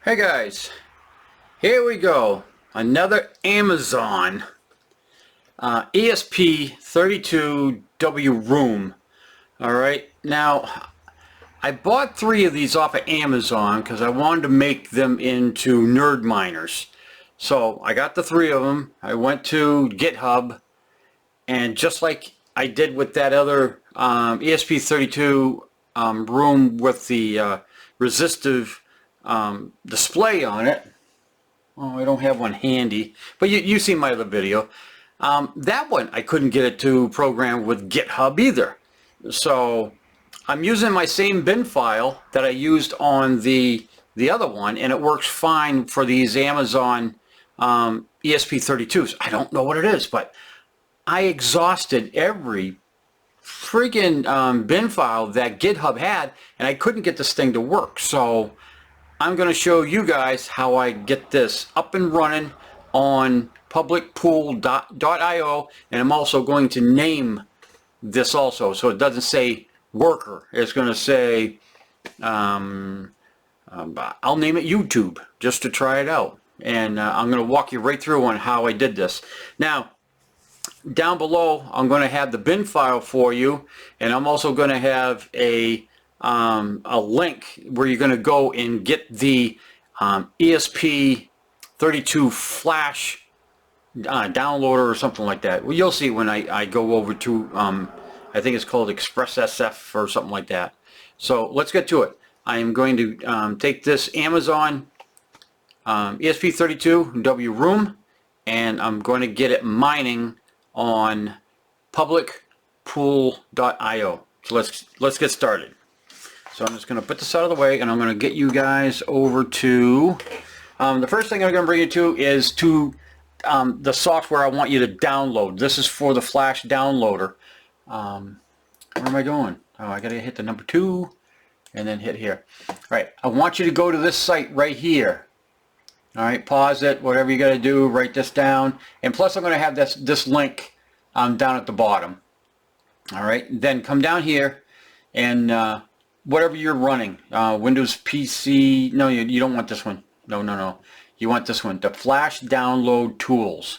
Hey guys, here we go. Another Amazon ESP32W room. Alright, now I bought 3 of these off of Amazon because I wanted to make them into NerdMiners. So I got the 3 of them. I went to GitHub, and just like I did with that other ESP32 room with the resistive display on it. Oh, I don't have one handy, but you see my other video. That one I couldn't get it to program with GitHub either. So I'm using my same bin file that I used on the other one, and it works fine for these Amazon ESP32s. I don't know what it is, but I exhausted every freaking bin file that GitHub had, and I couldn't get this thing to work. So I'm going to show you guys how I get this up and running on publicpool.io, and I'm also going to name this also, so it doesn't say worker. It's going to say I'll name it YouTube just to try it out, and I'm going to walk you right through on how I did this. Now down below I'm going to have the bin file for you, and I'm also going to have a link where you're going to go and get the ESP32 flash downloader or something like that. Well, you'll see when I go over to I think it's called ExpressSF or something like that. So let's get to it. I am going to take this Amazon ESP32W room, and I'm going to get it mining on publicpool.io. So let's get started. So I'm just going to put this out of the way, and I'm going to get you guys over to the first thing I'm going to bring you to is to the software I want you to download. This is for the flash downloader. Where am I going? Oh, I got to hit the number 2 and then hit here. All right, I want you to go to this site right here. All right, pause it, whatever you got to do, write this down, and plus I'm going to have this link down at the bottom. All right, then come down here and whatever you're running, Windows PC, no, you don't want this one. No. You want this one, the Flash Download Tools.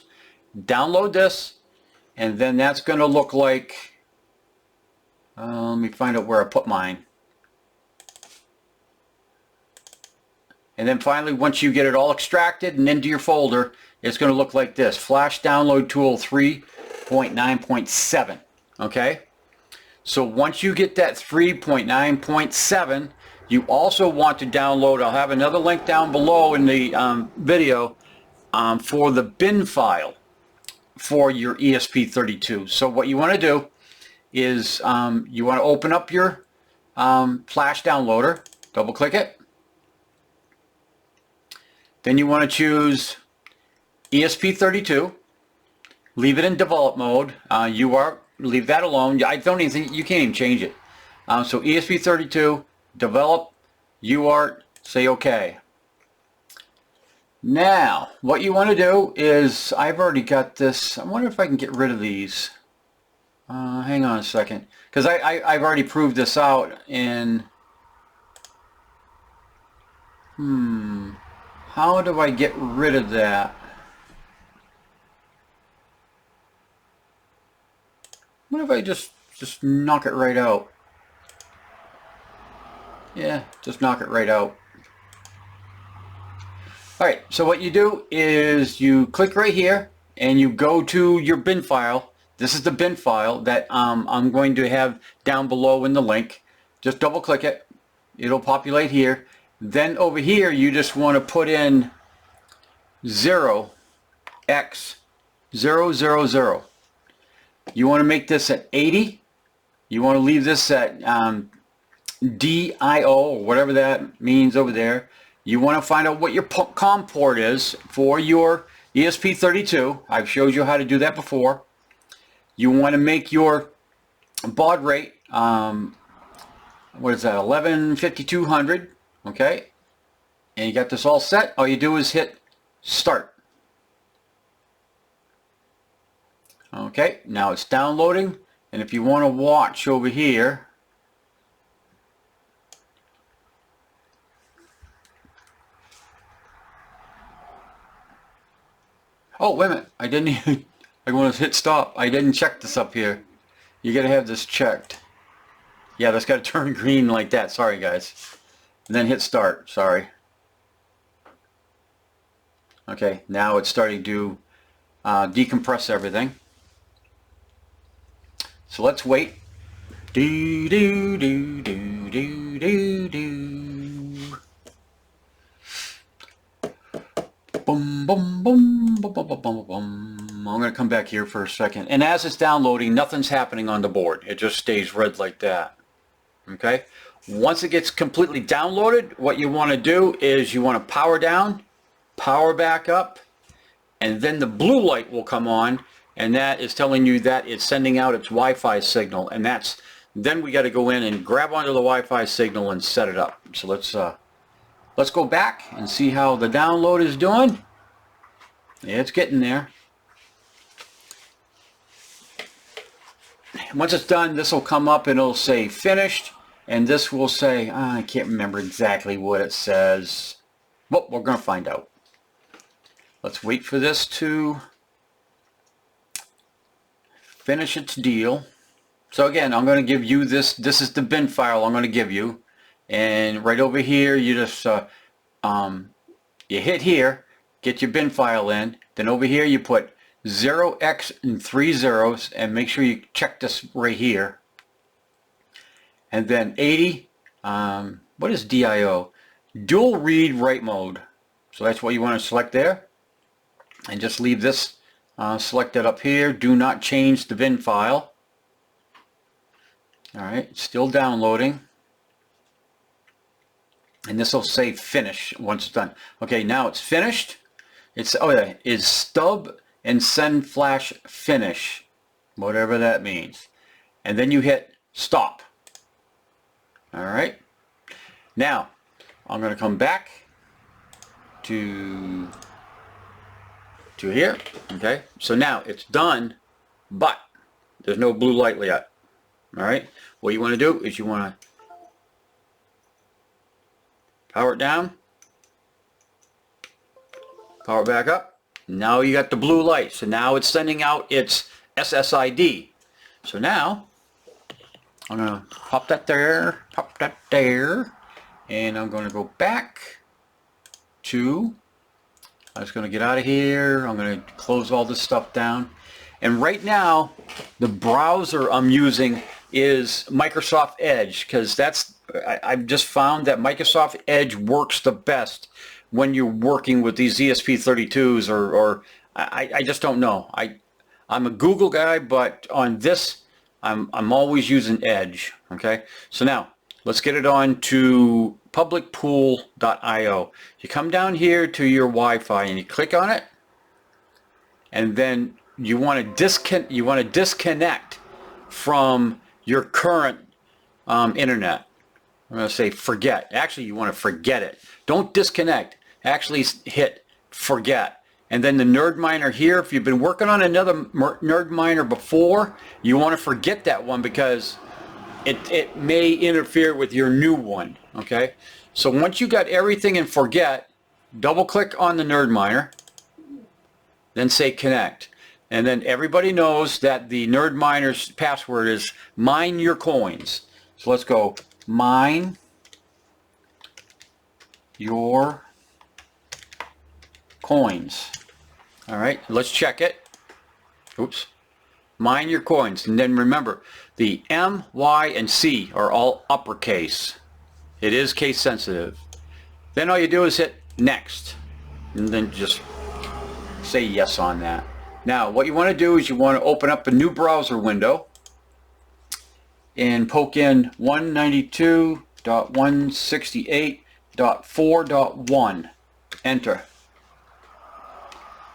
Download this, and then that's going to look like, let me find out where I put mine. And then finally, once you get it all extracted and into your folder, it's going to look like this, Flash Download Tool 3.9.7, okay? So once you get that 3.9.7, you also want to download, I'll have another link down below in the video for the bin file for your ESP32. So what you want to do is you want to open up your flash downloader, double click it. Then you want to choose ESP32, leave it in develop mode. Leave that alone. I don't even think you can't even change it. So ESP32, develop, UART, say OK. Now, what you want to do is, I've already got this. I wonder if I can get rid of these. Hang on a second, because I've already proved this out in. How do I get rid of that? What if I just knock it right out? Yeah, just knock it right out. Alright, so what you do is you click right here and you go to your bin file. This is the bin file that I'm going to have down below in the link. Just double click it. It'll populate here. Then over here you just want to put in 0x000. You want to make this at 80. You want to leave this at DIO, or whatever that means over there. You want to find out what your COM port is for your ESP32. I've showed you how to do that before. You want to make your baud rate, what is that, 115200, okay? And you got this all set. All you do is hit start. Okay, now it's downloading, and if you want to watch over here, Oh, wait a minute. I didn't even, I want to hit stop. I didn't check this up here. You got to have this checked. Yeah, that's got to turn green like that. Sorry, guys. And then hit start. Sorry. Okay, now it's starting to decompress everything. So let's wait. Do do do do do do do. Boom boom boom boom boom boom boom boom. I'm going to come back here for a second. And as it's downloading, nothing's happening on the board. It just stays red like that. Okay. Once it gets completely downloaded, what you want to do is you want to power down, power back up, and then the blue light will come on, and that is telling you that it's sending out its Wi-Fi signal, and then we got to go in and grab onto the Wi-Fi signal and set it up. So let's go back and see how the download is doing. Yeah, it's getting there. Once it's done, this will come up and it'll say finished, and this will say, I can't remember exactly what it says. Well, we're going to find out. Let's wait for this to finish its deal. So again, I'm going to give you this. This is the bin file I'm going to give you. And right over here, you just you hit here, get your bin file in. Then over here, you put 0x and 3 zeros, and make sure you check this right here. And then 80. What is DIO? Dual read write mode. So that's what you want to select there. And just leave this selected up here. Do not change the bin file. Alright, still downloading. And this will say finish once it's done. Okay, now it's finished. It's, oh yeah, is stub and send flash finish. Whatever that means. And then you hit stop. Alright. Now, I'm going to come back to here. Okay, so now it's done, but there's no blue light yet. Alright, what you want to do is you want to power it down, power it back up. Now you got the blue light, so now it's sending out its SSID. So now I'm going to pop that there, and I'm going to go back to, I'm just going to get out of here. I'm going to close all this stuff down. And right now, the browser I'm using is Microsoft Edge, because I've just found that Microsoft Edge works the best when you're working with these ESP32s, or I just don't know. I'm a Google guy, but on this, I'm always using Edge. Okay, so now let's get it on to publicpool.io. You come down here to your Wi-Fi and you click on it, and then you want to disconnect from your current internet. I'm going to say forget. Actually, you want to forget it. Don't disconnect. Actually hit forget. And then the NerdMiner here, if you've been working on another NerdMiner before, you want to forget that one because it may interfere with your new one. Okay, so once you got everything in forget, double click on the NerdMiner, then say connect, and then everybody knows that the NerdMiner's password is mine your coins. So let's go mine your coins. All right, let's check it. Oops. Mine your coins. And then remember, the M, Y, and C are all uppercase. It is case sensitive. Then all you do is hit next. And then just say yes on that. Now, what you want to do is you want to open up a new browser window and poke in 192.168.4.1. Enter.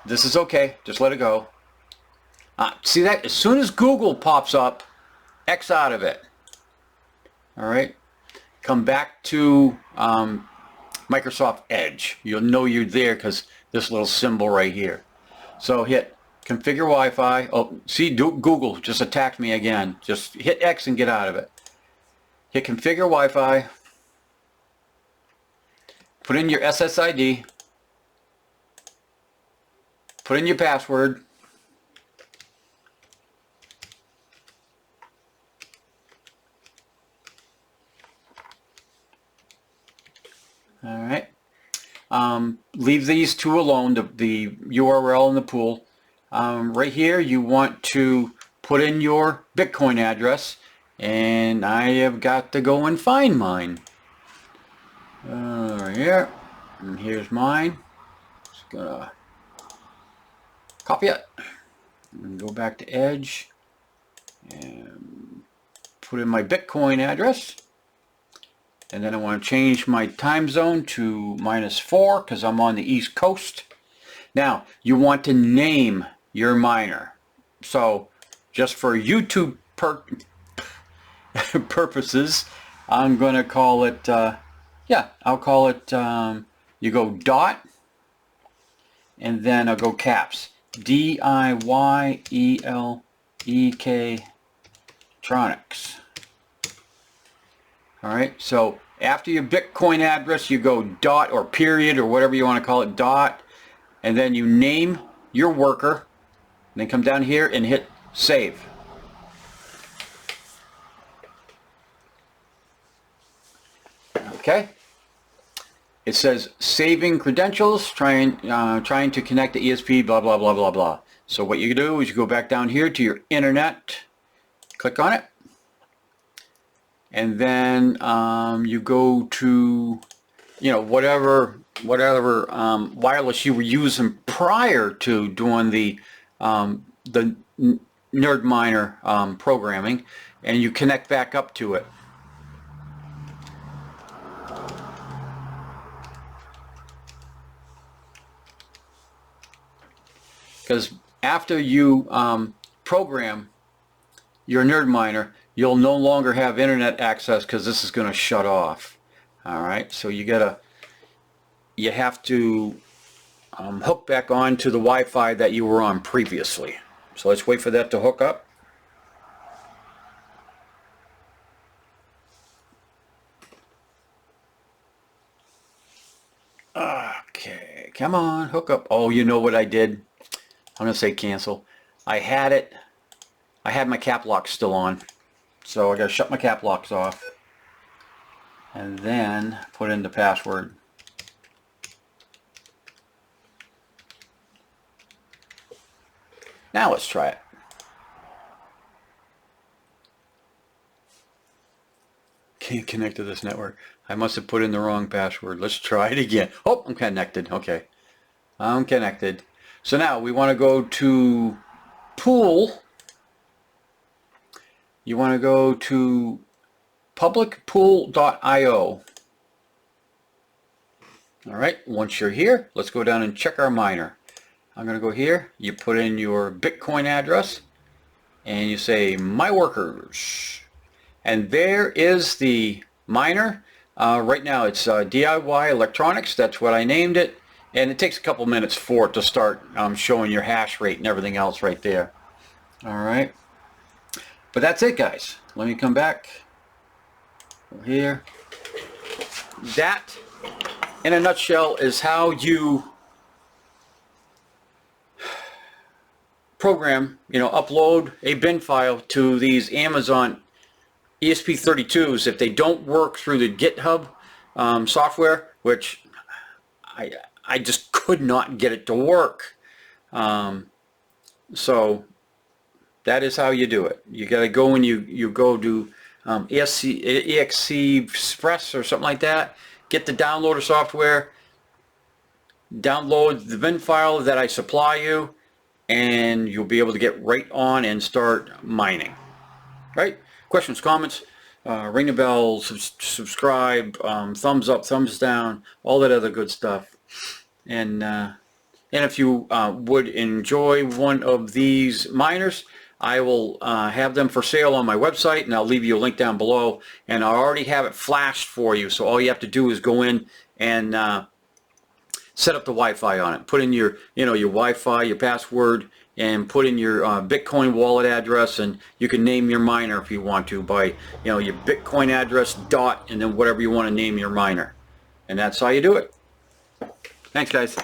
This is okay. Just let it go. See that? As soon as Google pops up, X out of it. All right. Come back to Microsoft Edge. You'll know you're there because this little symbol right here. So hit configure Wi-Fi. Oh, see, Google just attacked me again. Just hit X and get out of it. Hit configure Wi-Fi. Put in your SSID. put in your password. All right. Leave these two alone, the URL and the pool. Right here, you want to put in your Bitcoin address, and I have got to go and find mine. Right here, and here's mine. Just gonna copy it and go back to Edge and put in my Bitcoin address. And then I want to change my time zone to -4 because I'm on the East Coast. Now, you want to name your miner. So, just for YouTube purposes, I'm going to call it, I'll call it, you go dot, and then I'll go caps. DIYELEK Tronics. All right, so after your Bitcoin address, you go dot or period or whatever you want to call it, dot, and then you name your worker, and then come down here and hit save. Okay. It says saving credentials, trying to connect to ESP, blah, blah, blah, blah, blah. So what you do is you go back down here to your internet, click on it, and then you go to, whatever wireless you were using prior to doing the NerdMiner programming, and you connect back up to it. Because after you program your NerdMiner, you'll no longer have internet access because this is going to shut off. All right, so you have to hook back on to the Wi-Fi that you were on previously. So let's wait for that to hook up. Okay, come on, hook up. Oh, you know what I did? I'm going to say cancel. I had my cap lock still on. So I got to shut my cap locks off. And then put in the password. Now let's try it. Can't connect to this network. I must have put in the wrong password. Let's try it again. Oh, I'm connected. Okay. I'm connected. So now we want to go to pool. You want to go to publicpool.io. All right, once you're here, let's go down and check our miner. I'm going to go here. You put in your Bitcoin address and you say my workers. And there is the miner. Right now it's DIY Electronics. That's what I named it. And it takes a couple minutes for it to start showing your hash rate and everything else right there. All right. But that's it, guys. Let me come back over here. That, in a nutshell, is how you program, upload a bin file to these Amazon ESP32s if they don't work through the GitHub software, which I just could not get it to work. So that is how you do it. You got to go and you go to EXE Express or something like that. Get the downloader software. Download the bin file that I supply you, and you'll be able to get right on and start mining. Right? Questions, comments, ring the bell, subscribe, thumbs up, thumbs down, all that other good stuff. And if you would enjoy one of these miners, I will have them for sale on my website, and I'll leave you a link down below. And I already have it flashed for you, so all you have to do is go in and set up the Wi-Fi on it. Put in your, your Wi-Fi, your password, and put in your Bitcoin wallet address, and you can name your miner if you want to by, your Bitcoin address dot, and then whatever you want to name your miner. And that's how you do it. Thanks, guys.